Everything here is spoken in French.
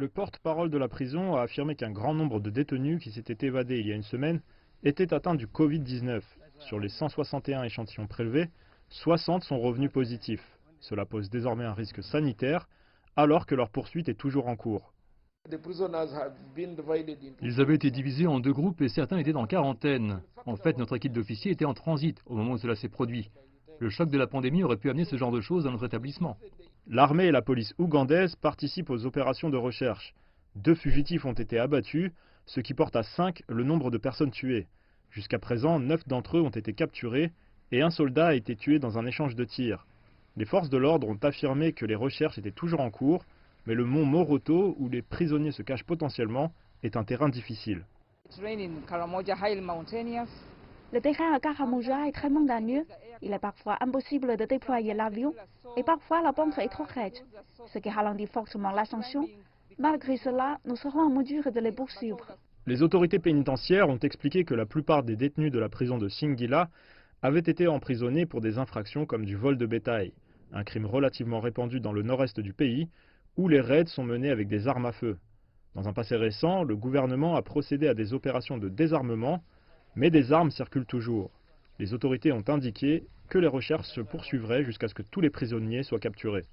Le porte-parole de la prison a affirmé qu'un grand nombre de détenus qui s'étaient évadés il y a une semaine étaient atteints du Covid-19. Sur les 161 échantillons prélevés, 60 sont revenus positifs. Cela pose désormais un risque sanitaire, alors que leur poursuite est toujours en cours. Ils avaient été divisés en deux groupes et certains étaient en quarantaine. En fait, notre équipe d'officiers était en transit au moment où cela s'est produit. Le choc de la pandémie aurait pu amener ce genre de choses dans notre établissement. L'armée et la police ougandaise participent aux opérations de recherche. 2 fugitifs ont été abattus, ce qui porte à 5 le nombre de personnes tuées. Jusqu'à présent, 9 d'entre eux ont été capturés et un soldat a été tué dans un échange de tirs. Les forces de l'ordre ont affirmé que les recherches étaient toujours en cours, mais le mont Moroto, où les prisonniers se cachent potentiellement, est un terrain difficile. Le terrain à Karamoja est très montagneux. Il est parfois impossible de déployer l'avion et parfois la pente est trop raide, ce qui ralentit fortement l'ascension. Malgré cela, nous serons en mesure de les poursuivre. Les autorités pénitentiaires ont expliqué que la plupart des détenus de la prison de Singila avaient été emprisonnés pour des infractions comme du vol de bétail, un crime relativement répandu dans le nord-est du pays, où les raids sont menés avec des armes à feu. Dans un passé récent, le gouvernement a procédé à des opérations de désarmement, mais des armes circulent toujours. Les autorités ont indiqué que les recherches se poursuivraient jusqu'à ce que tous les prisonniers soient capturés.